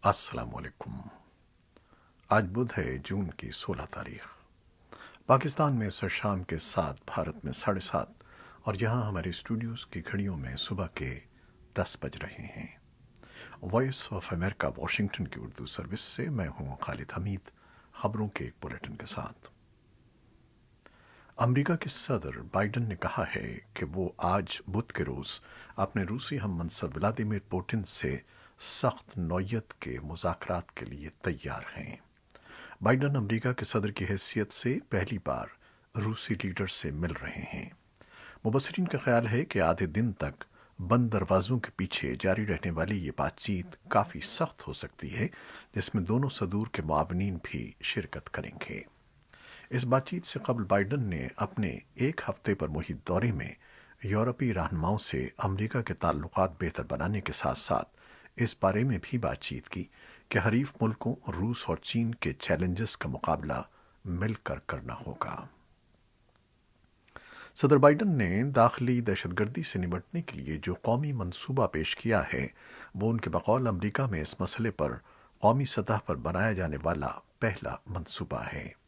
अस्सलाम वालेकुम। आज बुध है, जून की 16 तारीख। पाकिस्तान में सर शाम के 7, भारत में 7:30 और यहाँ हमारे स्टूडियोज़ की घड़ियों में सुबह के 10 बज रहे हैं। वॉइस ऑफ अमेरिका वाशिंगटन की उर्दू सर्विस से मैं हूँ खालिद हमीद, खबरों के एक बुलेटिन के साथ। अमेरिका के सदर बाइडन ने कहा है कि वो आज बुध के रोज़ अपने रूसी हम मनसब व्लादिमीर पुतिन से सख्त नौयत के मुज़ाकरात के लिए तैयार हैं। बाइडन अमेरिका के सदर की हैसियत से पहली बार रूसी लीडर से मिल रहे हैं। मुबसरीन का ख्याल है कि आधे दिन तक बंद दरवाजों के पीछे जारी रहने वाली ये बातचीत काफ़ी सख्त हो सकती है, जिसमें दोनों सदूर के मुआवनीन भी शिरकत करेंगे। इस बातचीत से कबल बाइडन ने अपने एक हफ्ते पर मुहित दौरे में यूरोपीय रहनुमाओं से अमेरिका के ताल्लुकात बेहतर बनाने के साथ साथ इस बारे में भी बातचीत की कि हरीफ मुल्कों रूस और चीन के चैलेंजेस का मुकाबला मिलकर करना होगा। सदर बाइडन ने दाखिली दहशतगर्दी से निपटने के लिए जो कौमी मंसूबा पेश किया है, वो उनके बकौल अमेरिका में इस मसले पर कौमी सतह पर बनाया जाने वाला पहला मंसूबा है।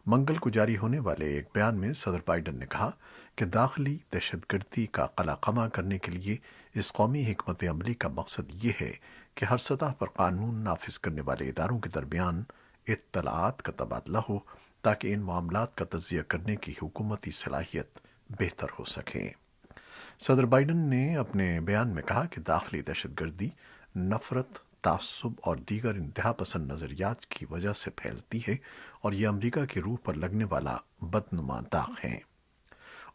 मंगल को जारी होने वाले एक बयान में सदर बाइडन ने कहा कि दाखिली दहशतगर्दी का कलाकमा करने के लिए इस कौमी हिकमत अमली का मकसद ये है कि हर सतह पर कानून नाफिज करने वाले इदारों के दरमियान इत्तलात का तबादला हो, ताकि इन मामलात का तजिया करने की हुकूमती सलाहियत बेहतर हो सके। सदर बाइडन ने अपने बयान में कहा कि दाखिली दहशतगर्दी नफरत, तासुब और दीगर इंतहा पसंद नज़रियात की वजह से फैलती है और यह अमरीका की रूह पर लगने वाला बदनुमा दाग है।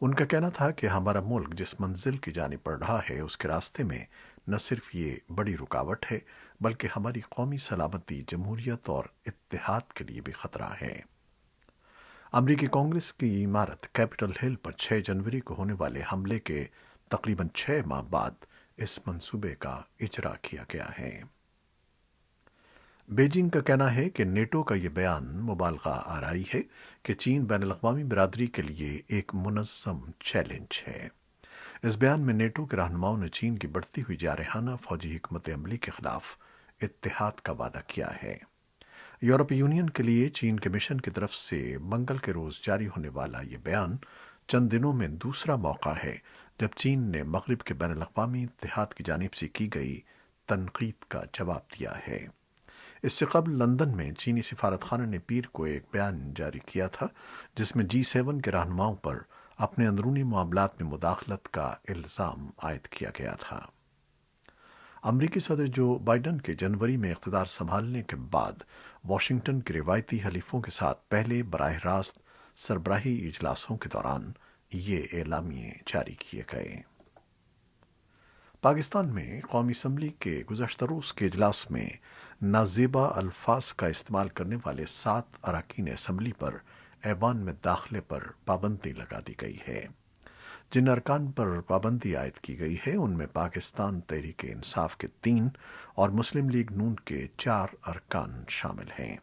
उनका कहना था कि हमारा मुल्क जिस मंजिल की जानिब बढ़ रहा है, उसके रास्ते में न सिर्फ ये बड़ी रुकावट है, बल्कि हमारी कौमी सलामती, जमहूरियत और इत्तेहाद के लिए भी खतरा है। अमरीकी कांग्रेस की इमारत कैपिटल हिल पर 6 जनवरी को होने वाले हमले के तकरीबन 6 माह बाद इस मंसूबे का इजरा किया गया है। बीजिंग का कहना है कि नेटो का यह बयान मुबालगा आराई है कि चीन बैनुल-अक़वामी बिरादरी के लिए एक मुनज़्ज़म चैलेंज है। इस बयान में नेटो के रहनुमाओं ने चीन की बढ़ती हुई जारहाना फौजी हिकमत अमली के खिलाफ इत्तेहाद का वादा किया है। यूरोपीय यूनियन के लिए चीन के मिशन की तरफ से मंगल के रोज जारी होने वाला ये बयान चंद दिनों में दूसरा मौका है जब चीन ने मगरिब के बैनुल-अक़वामी इत्तेहाद की जानिब से की गई तनकीद का जवाब दिया है। इससे कबल लंदन में चीनी सिफारतखाना ने पीर को एक बयान जारी किया था, जिसमें G7 के रहनुमाओं पर अपने अंदरूनी मामलात में मुदाखलत का इल्ज़ाम आयद किया गया था। अमरीकी सदर जो बाइडन के जनवरी में इक़्तिदार संभालने के बाद वाशिंगटन के रिवायती हलीफों के साथ पहले बराह रास्त सरबराही इजलासों के दौरान ये एलामिये जारी किए गए। पाकिस्तान में कौमी असम्बली के गुज़श्ता रोज़ के इजलास में नाजेबा अल्फाज का इस्तेमाल करने वाले 7 अरकान असम्बली पर ऐवान में दाखिले पर पाबंदी लगा दी गई है। जिन अरकान पर पाबंदी आयद की गई है, उनमें पाकिस्तान तहरीक इंसाफ के 3 और मुस्लिम लीग नून के 4 अरकान शामिल हैं।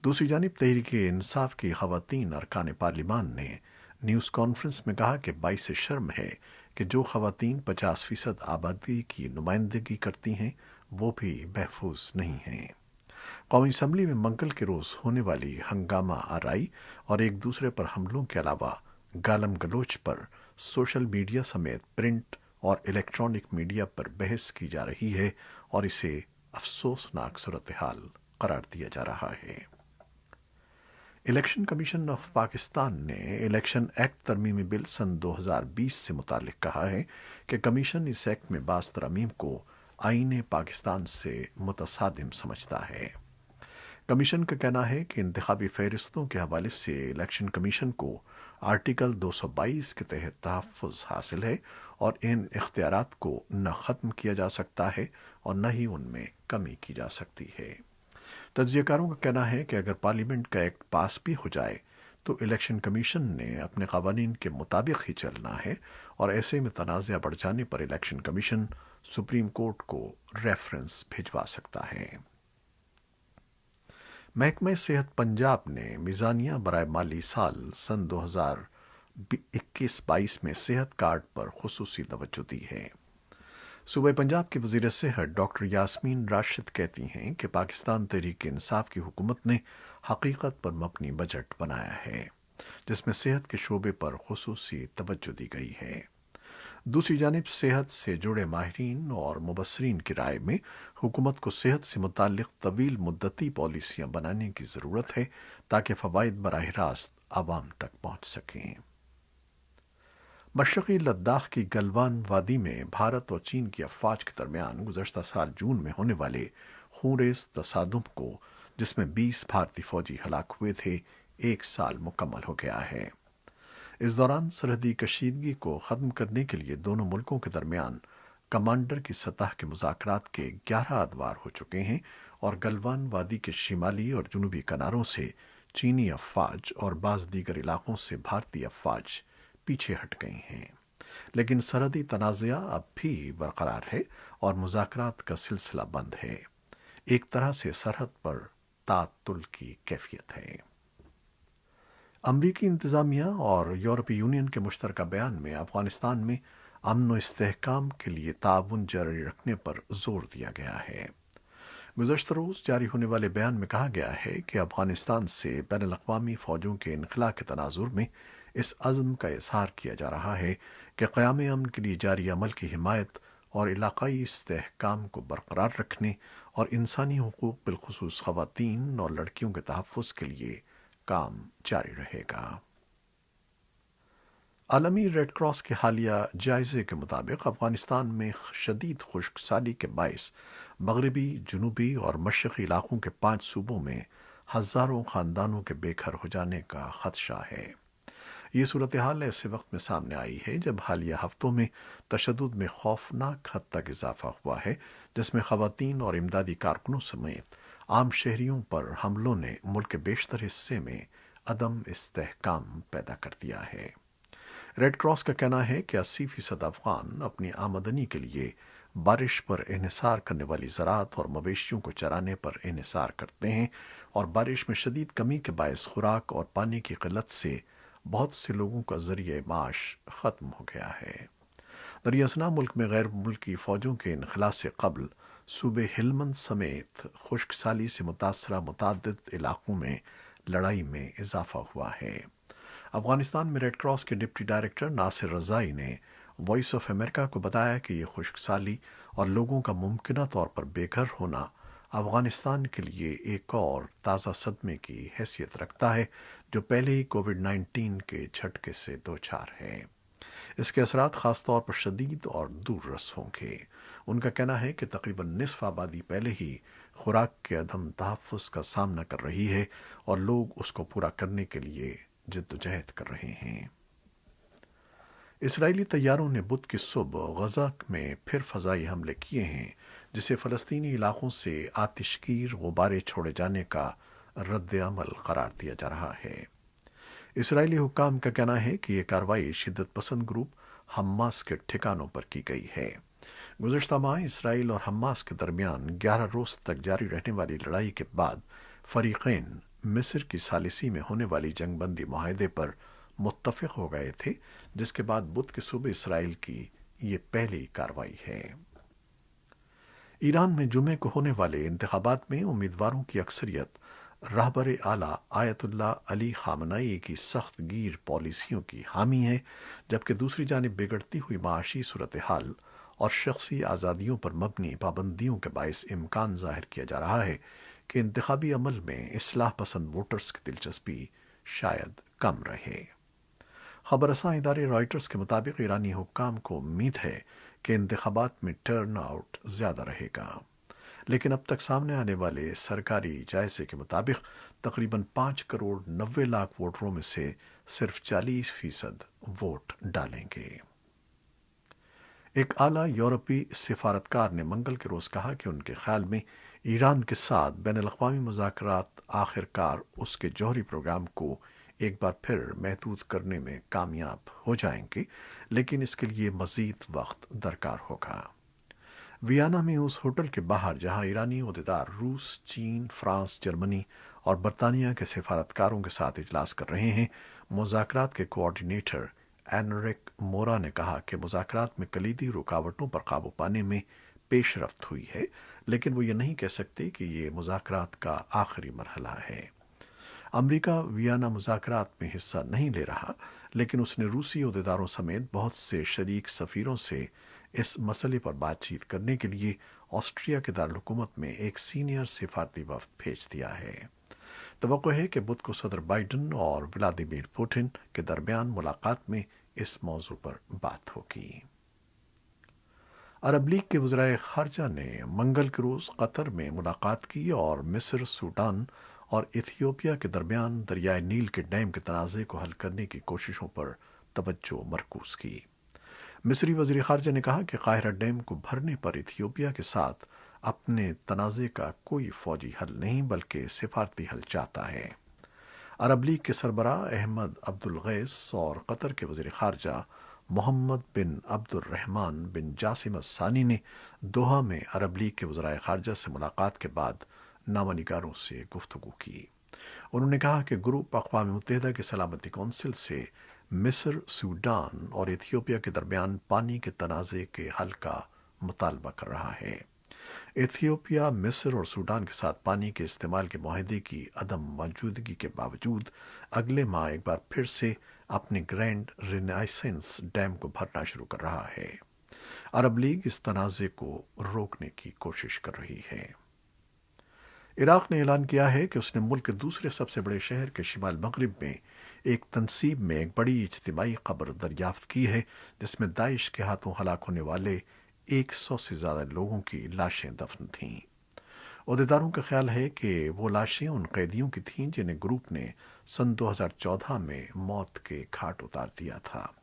दूसरी जानिब तहरीक इंसाफ की ख़वातीन अरकान पार्लिमान ने न्यूज़ कॉन्फ्रेंस में कहा कि बाइस शर्म है कि जो ख़वातीन 50% आबादी की नुमाइंदगी करती हैं, वो भी महफूज नहीं हैं। कौमी असम्बली में मंगल के रोज़ होने वाली हंगामा आराई और एक दूसरे पर हमलों के अलावा गालम गलोच पर सोशल मीडिया समेत प्रिंट और इलेक्ट्रॉनिक मीडिया पर बहस की जा रही है और इसे अफसोसनाक सूरत हाल करार दिया जा रहा है। इलेक्शन कमीशन ऑफ पाकिस्तान ने इलेक्शन एक्ट तरमीमी बिल सन 2020 से मुतालिक कहा है कि कमीशन इस एक्ट में बाज़ तरमीम को आईन पाकिस्तान से मुतसादिम समझता है। कमीशन का कहना है कि इंतखाबी फहरिस्तों के हवाले से इलेक्शन कमीशन को आर्टिकल 222 के तहत तहफ़्फ़ुज़ हासिल है और इन इख्तियारात को न ख़त्म किया जा सकता है और न ही उनमें कमी की जा सकती है। तज्ज़ियाकारों का कहना है कि अगर पार्लियामेंट का एक्ट पास भी हो जाए तो इलेक्शन कमीशन ने अपने क़वानीन के मुताबिक ही चलना है और ऐसे में तनाज़ा बढ़ जाने पर इलेक्शन कमीशन सुप्रीम कोर्ट को रेफरेंस भिजवा सकता है। महकमा सेहत पंजाब ने मीज़ानिया बराए माली साल सन 2021-22 में सेहत कार्ड पर खुसूसी तवज्जो दी है। صوبہ پنجاب کی وزیر صحت ڈاکٹر یاسمین راشد کہتی ہیں کہ پاکستان تحریک انصاف کی حکومت نے حقیقت پر مبنی بجٹ بنایا ہے جس میں صحت کے شعبے پر خصوصی توجہ دی گئی ہے۔ دوسری جانب صحت سے جڑے ماہرین اور مبصرین کی رائے میں حکومت کو صحت سے متعلق طویل مدتی پالیسیاں بنانے کی ضرورت ہے تاکہ فوائد براہ راست عوام تک پہنچ سکیں۔ مشرقی لداخ کی گلوان وادی میں بھارت اور چین کی افواج کے درمیان گزشتہ سال جون میں ہونے والے خونریز تصادم کو، جس میں 20 بھارتی فوجی ہلاک ہوئے تھے، 1 سال مکمل ہو گیا ہے۔ اس دوران سرحدی کشیدگی کو ختم کرنے کے لیے دونوں ملکوں کے درمیان کمانڈر کی سطح کے مذاکرات کے 11 ادوار ہو چکے ہیں اور گلوان وادی کے شمالی اور جنوبی کناروں سے چینی افواج اور بعض دیگر علاقوں سے بھارتی افواج پیچھے ہٹ گئی ہیں، لیکن سرحدی تنازعہ اب بھی برقرار ہے اور مذاکرات کا سلسلہ بند ہے۔ ایک طرح سے سرحد پر تعطل کی کیفیت ہے۔ امریکی انتظامیہ اور یورپی یونین کے مشترکہ بیان میں افغانستان میں امن و استحکام کے لیے تعاون جاری رکھنے پر زور دیا گیا ہے۔ گزشتہ روز جاری ہونے والے بیان میں کہا گیا ہے کہ افغانستان سے بین الاقوامی فوجوں کے انخلاء کے تناظر میں اس عزم کا اظہار کیا جا رہا ہے کہ قیام امن کے لیے جاری عمل کی حمایت اور علاقائی استحکام کو برقرار رکھنے اور انسانی حقوق بالخصوص خواتین اور لڑکیوں کے تحفظ کے لیے کام جاری رہے گا۔ عالمی ریڈ کراس کے حالیہ جائزے کے مطابق افغانستان میں شدید خشک سالی کے باعث مغربی، جنوبی اور مشرقی علاقوں کے 5 صوبوں میں ہزاروں خاندانوں کے بے گھر ہو جانے کا خدشہ ہے۔ یہ صورتحال ایسے وقت میں سامنے آئی ہے جب حالیہ ہفتوں میں تشدد میں خوفناک حد تک اضافہ ہوا ہے، جس میں خواتین اور امدادی کارکنوں سمیت عام شہریوں پر حملوں نے ملک کے بیشتر حصے میں عدم استحکام پیدا کر دیا ہے۔ ریڈ کراس کا کہنا ہے کہ 80% افغان اپنی آمدنی کے لیے بارش پر انحصار کرنے والی زراعت اور مویشیوں کو چرانے پر انحصار کرتے ہیں، اور بارش میں شدید کمی کے باعث خوراک اور پانی کی قلت سے بہت سے لوگوں کا ذریعہ معاش ختم ہو گیا ہے۔ دریاسنا ملک میں غیر ملکی فوجوں کے انخلاء سے قبل صوبے ہلمند سمیت خشک سالی سے متاثرہ متعدد علاقوں میں لڑائی میں اضافہ ہوا ہے۔ افغانستان میں ریڈ کراس کے ڈپٹی ڈائریکٹر ناصر رضائی نے وائس آف امریکہ کو بتایا کہ یہ خشک سالی اور لوگوں کا ممکنہ طور پر بے گھر ہونا افغانستان کے لیے ایک اور تازہ صدمے کی حیثیت رکھتا ہے، جو پہلے ہی کووڈ 19 کے جھٹکے سے دوچار ہے۔ اس کے اثرات خاص طور پر شدید اور دور رس ہوں گے۔ ان کا کہنا ہے کہ تقریباً نصف آبادی پہلے ہی خوراک کے عدم تحفظ کا سامنا کر رہی ہے اور لوگ اس کو پورا کرنے کے لیے جدوجہد کر رہے ہیں۔ اسرائیلی طیاروں نے بدھ کی صبح غزہ میں پھر فضائی حملے کیے ہیں، جسے فلسطینی علاقوں سے آتشگیر غبارے چھوڑے جانے کا رد عمل قرار دیا جا رہا ہے۔ اسرائیلی حکام کا کہنا ہے کہ یہ کارروائی شدت پسند گروپ حماس کے ٹھکانوں پر کی گئی ہے۔ گزشتہ ماہ اسرائیل اور حماس کے درمیان 11 روز تک جاری رہنے والی لڑائی کے بعد فریقین مصر کی ثالثی میں ہونے والی جنگ بندی معاہدے پر متفق ہو گئے تھے، جس کے بعد بدھ کے صبح اسرائیل کی یہ پہلی کارروائی ہے۔ ایران میں جمعے کو ہونے والے انتخابات میں امیدواروں کی اکثریت رہبر اعلیٰ آیت اللہ علی خامنئی کی سخت گیر پالیسیوں کی حامی ہے، جبکہ دوسری جانب بگڑتی ہوئی معاشی صورتحال اور شخصی آزادیوں پر مبنی پابندیوں کے باعث امکان ظاہر کیا جا رہا ہے کہ انتخابی عمل میں اصلاح پسند ووٹرز کی دلچسپی شاید کم رہے۔ خبر رساں ادارے رائٹرز کے مطابق ایرانی حکام کو امید ہے کہ انتخابات میں ٹرن آؤٹ زیادہ رہے گا، لیکن اب تک سامنے آنے والے سرکاری جائزے کے مطابق تقریباً 5 کروڑ 90 لاکھ ووٹروں میں سے صرف 40% ووٹ ڈالیں گے۔ ایک اعلیٰ یورپی سفارتکار نے منگل کے روز کہا کہ ان کے خیال میں ایران کے ساتھ بین الاقوامی مذاکرات آخر کار اس کے جوہری پروگرام کو ایک بار پھر محدود کرنے میں کامیاب ہو جائیں گے، لیکن اس کے لیے مزید وقت درکار ہوگا۔ ویانا میں اس ہوٹل کے باہر جہاں ایرانی عہدیدار روس، چین، فرانس، جرمنی اور برطانیہ کے سفارتکاروں کے ساتھ اجلاس کر رہے ہیں، مذاکرات کے کوآرڈینیٹر एनरिक मोरा ने कहा कि मुज़ाकरात में कलीदी रुकावटों पर काबू पाने में पेशरफ्त हुई है, लेकिन वो ये नहीं कह सकते कि ये मुज़ाकरात का आखिरी मरहला है। अमरीका वियना मुज़ाकरात में हिस्सा नहीं ले रहा, लेकिन उसने रूसी अहदेदारों समेत बहुत से शरीक सफ़ीरों से इस मसले पर बातचीत करने के लिए ऑस्ट्रिया के दारकूमत में एक सीनियर सिफारती वफ्द भेज दिया है। तवक्को है कि बुध को सदर बाइडन और व्लादिमीर पुतिन के दरमियान मुलाकात में इस मौजू पर बात होगी। अरब लीग के वज़राए ख़ारजा ने मंगल के रोज़ कतर में मुलाकात की और मिस्र, सूडान और इथियोपिया के दरमियान दरियाए नील के डैम के तनाज़े को हल करने की कोशिशों पर तवज्जो मरकूज़ की। मिस्री वज़ीर ख़ारजा ने कहा कि काहिरा डैम को भरने पर इथियोपिया के साथ अपने तनाज़े का कोई फ़ौजी हल नहीं बल्कि सिफारती हल चाहता है। अरब लीग के सरबराह अहमद अब्दुल गैस और कतर के वज़ीर ख़ारजा मोहम्मद बिन अब्दुर्रहमान बिन जासिम अस्सानी ने दोहा में अरब लीग के वज़राए ख़ारजा से मुलाकात के बाद नामानिगारों से गुफ्तगू की। उन्होंने कहा कि ग्रुप अक़वाम मुत्तहिदा की सलामती कौंसिल से मिस्र, सूडान और इथियोपिया के दरमियान पानी के तनाज़े के हल का मुतालबा कर रहा है। इथियोपिया, मिस्र और सूडान के साथ पानी के इस्तेमाल के मुआहदे की अदम मौजूदगी के बावजूद अगले माह एक बार फिर से अपने ग्रैंड रिनाइसेंस डैम को भरना शुरू कर रहा है। अरब लीग इस तनाज़े को रोकने की कोशिश कर रही है। इराक ने ऐलान किया है कि उसने मुल्क के दूसरे सबसे बड़े शहर के शिमाल मगरिब में एक तनसीब में एक बड़ी इज्तिमाई कब्र दरियाफ्त की है, जिसमें दाइश के हाथों हलाक होने वाले 100 से ज़्यादा लोगों की लाशें दफन थीं। अहदेदारों का ख्याल है कि वो लाशें उन कैदियों की थीं जिन्हें ग्रुप ने सन 2014 में मौत के घाट उतार दिया था।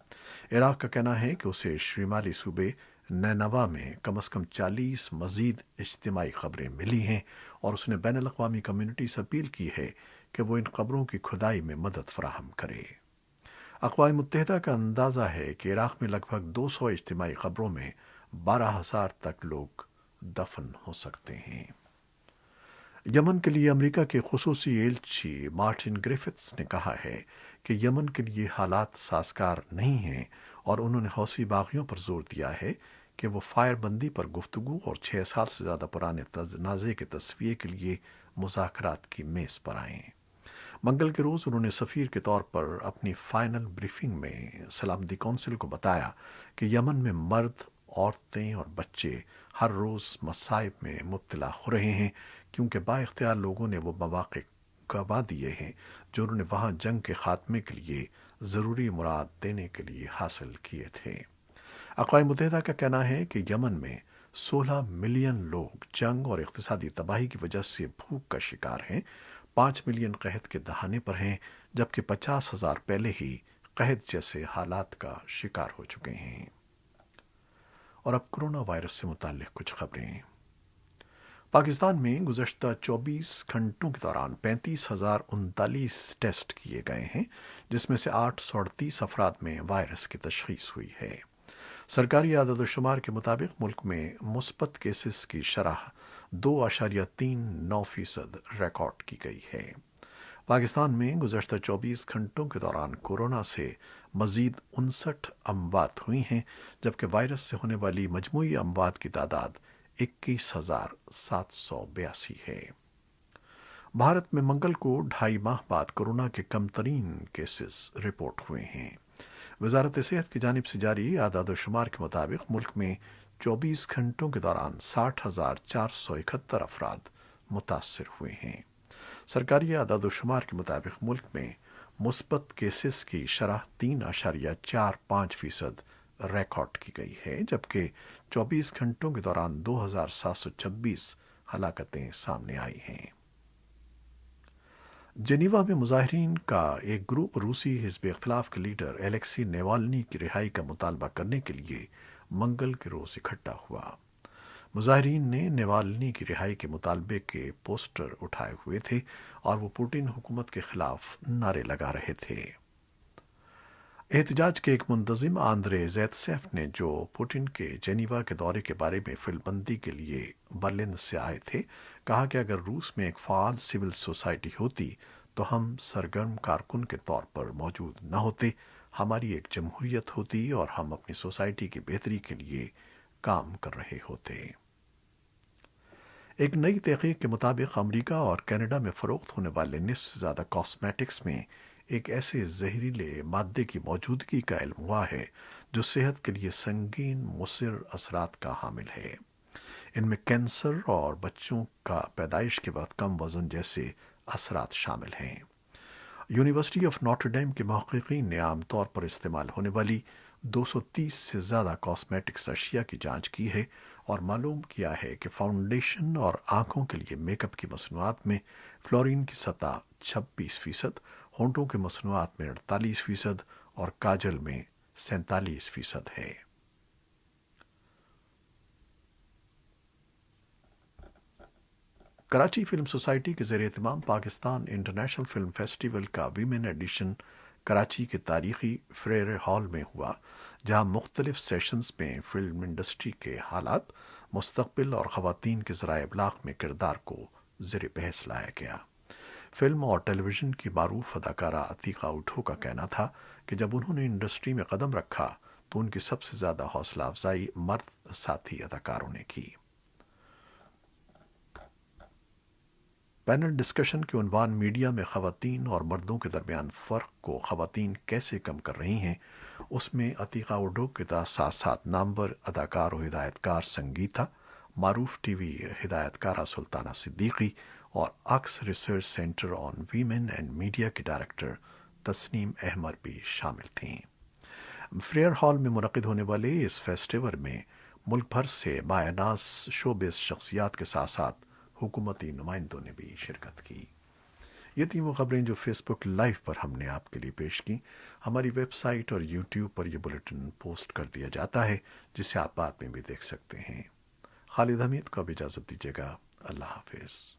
इराक का कहना है कि उसे शिमाली सूबे नैनवा में कम से कम 40 मजीद इज्तिमाई खबरें मिली हैं और उसने बैन अल-अक़वामी कम्युनिटी से अपील की है कि वो इन कब्रों की खुदाई में मदद फराहम करे। अक़वाम मुत्तहिदा का अंदाज़ा है कि इराक में लगभग 200 इज्तिमाई खबरों में 12,000 तक लोग दफन हो सकते हैं। यमन के लिए अमेरिका के खुसूसी एलची मार्टिन ग्रिफिथ्स ने कहा है कि यमन के लिए हालात साजगार नहीं हैं और उन्होंने हौसी बागियों पर जोर दिया है कि वो फायरबंदी पर गुफ्तगू और 6 साल से ज़्यादा पुराने तनाज़े के तस्वीर के लिए मुज़ाकरात की मेज़ पर आएँ। मंगल के रोज़ उन्होंने सफ़ीर के तौर पर अपनी फ़ाइनल ब्रीफिंग में सलामती कौंसिल को बताया कि यमन में मर्द, औरतें और बच्चे हर रोज़ मसाइब में मुब्तला हो रहे हैं क्योंकि बाइख्तियार लोगों ने वो मौक़े गवा दिए हैं जो उन्होंने वहाँ जंग के ख़ात्मे के लिए ज़रूरी मुराद देने के लिए हासिल किए थे। अक़वाम मुत्तहिदा का कहना है कि यमन में 16 मिलियन लोग जंग और इक़्तिसादी तबाही की वजह से भूख का शिकार हैं, 5 मिलियन कहत के दहाने पर हैं, जबकि 50,000 पहले ही कहत जैसे हालात का शिकार हो चुके हैं। और अब कोरोना वायरस से मुताल्लिक़ कुछ खबरें। पाकिस्तान में गुज़श्ता 24 घंटों के दौरान 35,039 टेस्ट किए गए हैं, जिसमें से 838 अफराद में वायरस की तशख़ीस हुई है। सरकारी आदाद-ओ-शुमार के मुताबिक मुल्क में मुस्बत केसेस की शरह 2.39% रिकॉर्ड की गई है। पाकिस्तान में गुज़श्ता 24 घंटों के दौरान कोरोना से मज़ीद 59 अमवात हुई हैं, जबकि वायरस से होने वाली मजमूई अमवात की तादाद 21,782 है। भारत में मंगल को 2.5 माह बाद कोरोना के कम तरीन केसेस रिपोर्ट हुए हैं। वजारत सेहत की जानिब से जारी आदाद-ओ-शुमार के मुताबिक मुल्क में 24 घंटों के दौरान 60,471 अफराद मुतासर हुए हैं। सरकारी आदाद-ओ-शुमार के मुताबिक मुल्क में मुस्बत केसेस की शरह 3.45% रिकॉर्ड की गई है, जबकि 24 घंटों के दौरान 2,726 हलाकतें सामने आई हैं। जेनीवा में मुजाहिरीन का एक ग्रुप रूसी हिज़्ब इख्तिलाफ के लीडर एलेक्सी नेवाल्नी की रिहाई का मुतालबा करने के लिए मंगल के रोज़ इकट्ठा हुआ। मुजाहिरीन ने नेवाल्नी की रिहाई के मुतालबे के पोस्टर उठाए हुए थे और वो पुतिन हुकूमत के खिलाफ नारे लगा रहे थे। एहतजाज के एक मुंतजिम आंद्रे ज़ैतसेफ ने, जो पुतिन के जेनीवा के दौरे के बारे में फिल्मबंदी के लिए बर्लिन से आए थे, कहा कि अगर रूस में एक फ़ाल सिविल सोसाइटी होती तो हम सरगर्म कारकुन के तौर पर मौजूद न होते, ہماری ایک جمہوریت ہوتی اور ہم اپنی سوسائٹی کی بہتری کے لیے کام کر رہے ہوتے۔ ایک نئی تحقیق کے مطابق امریکہ اور کینیڈا میں فروخت ہونے والے نصف سے زیادہ کاسمیٹکس میں ایک ایسے زہریلے مادے کی موجودگی کا علم ہوا ہے جو صحت کے لیے سنگین مضر اثرات کا حامل ہے۔ ان میں کینسر اور بچوں کا پیدائش کے وقت کم وزن جیسے اثرات شامل ہیں۔ یونیورسٹی آف نوٹر ڈیم کے محققین نے عام طور پر استعمال ہونے والی 230 سے زیادہ کاسمیٹکس اشیاء کی جانچ کی ہے اور معلوم کیا ہے کہ فاؤنڈیشن اور آنکھوں کے لیے میک اپ کی مصنوعات میں فلورین کی سطح 26%، ہونٹوں کے مصنوعات میں 48% اور کاجل میں 47% ہے۔ کراچی فلم سوسائٹی کے زیر اہتمام پاکستان انٹرنیشنل فلم فیسٹیول کا ویمن ایڈیشن کراچی کے تاریخی فریرے ہال میں ہوا، جہاں مختلف سیشنز میں فلم انڈسٹری کے حالات، مستقبل اور خواتین کے ذرائع ابلاغ میں کردار کو زیر بحث لایا گیا۔ فلم اور ٹیلی ویژن کی معروف اداکارہ عتیقہ اٹھو کا کہنا تھا کہ جب انہوں نے انڈسٹری میں قدم رکھا تو ان کی سب سے زیادہ حوصلہ افزائی مرد ساتھی اداکاروں نے کی۔ پینل ڈسکشن کے عنوان میڈیا میں خواتین اور مردوں کے درمیان فرق کو خواتین کیسے کم کر رہی ہیں، اس میں عتیقہ اڈو کے ساتھ ساتھ نامور اداکار و ہدایت کار سنگیتا، معروف ٹی وی ہدایت کارہ سلطانہ صدیقی اور آکس research centre on women and media کی ڈائریکٹر تسنیم احمد بھی شامل تھیں۔ فریئر ہال میں منعقد ہونے والے اس فیسٹیول میں ملک بھر سے مایہ ناز شوبز شخصیات کے ساتھ ساتھ حکومتی نمائندوں نے بھی شرکت کی۔ یہ تھیں وہ خبریں جو فیس بک لائیو پر ہم نے آپ کے لیے پیش کی۔ ہماری ویب سائٹ اور یوٹیوب پر یہ بلیٹن پوسٹ کر دیا جاتا ہے، جسے آپ بعد میں بھی دیکھ سکتے ہیں۔ خالد حمید کو اب اجازت دیجیے گا۔ اللہ حافظ۔